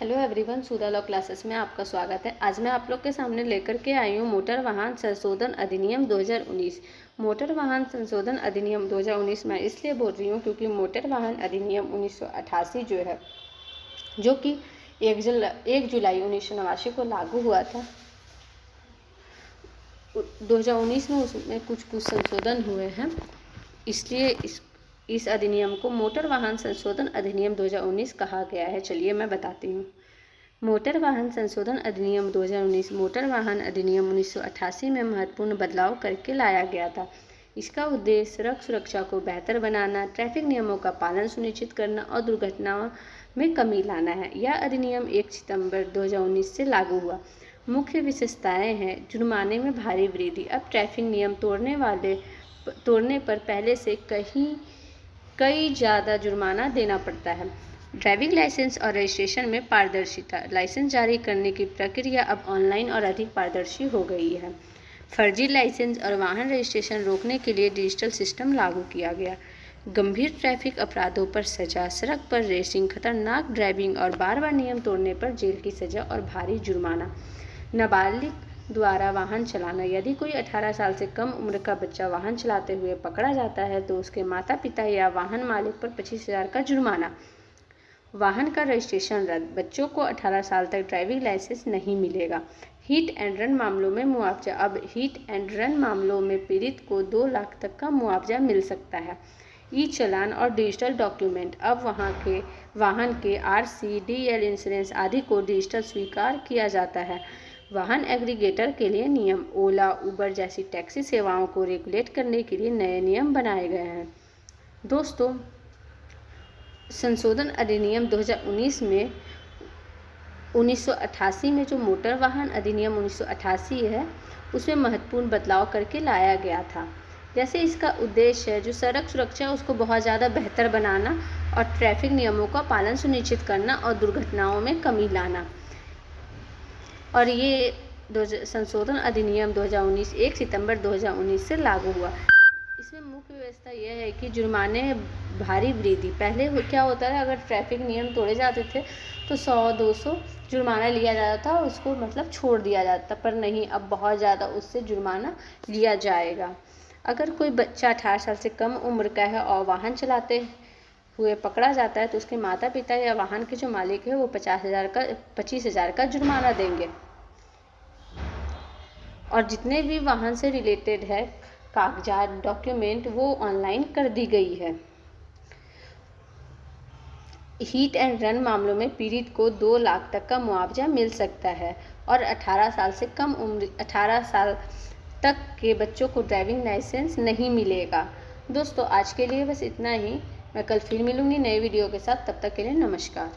Hello everyone, सुधा law classes में आपका स्वागत है। आज मैं आप लोग के सामने लेकर के आई हूँ मोटर वाहन संशोधन अधिनियम 2019। मोटर वाहन संशोधन अधिनियम 2019 मैं इसलिए बोल रही हूँ क्योंकि मोटर वाहन अधिनियम 1988 जो है, जो कि 1 जुलाई 1989 को लागू हुआ था, 2019 में उसमें कुछ संशोधन हुए हैं। इसलिए इस अधिनियम को मोटर वाहन संशोधन अधिनियम 2019 कहा गया है। चलिए मैं बताती हूँ। मोटर वाहन संशोधन अधिनियम 2019 मोटर वाहन अधिनियम 1988 में महत्वपूर्ण बदलाव करके लाया गया था। इसका उद्देश्य सड़क सुरक्षा को बेहतर बनाना, ट्रैफिक नियमों का पालन सुनिश्चित करना और दुर्घटनाओं में कमी लाना है। यह अधिनियम 1 सितंबर 2019 से लागू हुआ। मुख्य विशेषताएं हैं: जुर्माने में भारी वृद्धि। अब ट्रैफिक नियम तोड़ने पर पहले से कई ज़्यादा जुर्माना देना पड़ता है। ड्राइविंग लाइसेंस और रजिस्ट्रेशन में पारदर्शिता। लाइसेंस जारी करने की प्रक्रिया अब ऑनलाइन और अधिक पारदर्शी हो गई है। फर्जी लाइसेंस और वाहन रजिस्ट्रेशन रोकने के लिए डिजिटल सिस्टम लागू किया गया। गंभीर ट्रैफिक अपराधों पर सजा, सड़क पर रेसिंग, खतरनाक ड्राइविंग और बार-बार नियम तोड़ने पर जेल की सजा और भारी जुर्माना। नाबालिग द्वारा वाहन चलाना। यदि कोई 18 साल से कम उम्र का बच्चा वाहन चलाते हुए पकड़ा जाता है तो उसके माता पिता या वाहन मालिक पर 25,000 का जुर्माना। वाहन का रजिस्ट्रेशन रद्द। बच्चों को 18 साल तक ड्राइविंग लाइसेंस नहीं मिलेगा। हिट एंड रन मामलों में मुआवजा। अब हिट एंड रन मामलों में पीड़ित को 2 लाख तक का मुआवजा मिल सकता है। ई चालान और डिजिटल डॉक्यूमेंट। अब वाहन के आरसी, डीएल, इंश्योरेंस आदि को डिजिटल स्वीकार किया जाता है। वाहन एग्रीगेटर के लिए नियम। ओला, उबर जैसी टैक्सी सेवाओं को रेगुलेट करने के लिए नए नियम बनाए गए हैं। दोस्तों, संशोधन अधिनियम 2019 में 1988 में जो मोटर वाहन अधिनियम 1988 है, उसमें महत्वपूर्ण बदलाव करके लाया गया था। जैसे इसका उद्देश्य है जो सड़क सुरक्षा उसको बहुत ज़्यादा बेहतर बनाना और ट्रैफिक नियमों का पालन सुनिश्चित करना और दुर्घटनाओं में कमी लाना। और ये संशोधन अधिनियम 2019 1 सितंबर 2019 से लागू हुआ। इसमें मुख्य व्यवस्था यह है कि जुर्माने में भारी वृद्धि। पहले क्या होता है, अगर ट्रैफिक नियम तोड़े जाते थे तो 100-200 जुर्माना लिया जाता था, उसको मतलब छोड़ दिया जाता, पर नहीं, अब बहुत ज़्यादा उससे जुर्माना लिया जाएगा। अगर कोई बच्चा 18 साल से कम उम्र का है और वाहन चलाते हुए पकड़ा जाता है तो उसके माता पिता या वाहन के जो मालिक है वो 25,000 का जुर्माना देंगे। और जितने भी वाहन से रिलेटेड है कागजात, डॉक्यूमेंट, वो ऑनलाइन कर दी गई है। हिट एंड रन मामलों में पीड़ित को 2 लाख तक का मुआवजा मिल सकता है और 18 साल तक के बच्चों को ड्राइविंग लाइसेंस नहीं मिलेगा। दोस्तों, आज के लिए बस इतना ही। मैं कल फिर मिलूंगी नए वीडियो के साथ। तब तक के लिए नमस्कार।